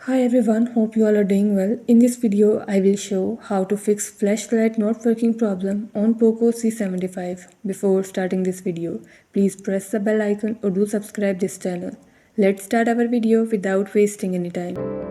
Hi everyone, hope you all are doing well. In this video, I will show how to fix flashlight not working problem on POCO C75. Before starting this video, please press the bell icon or do subscribe this channel. Let's start our video without wasting any time.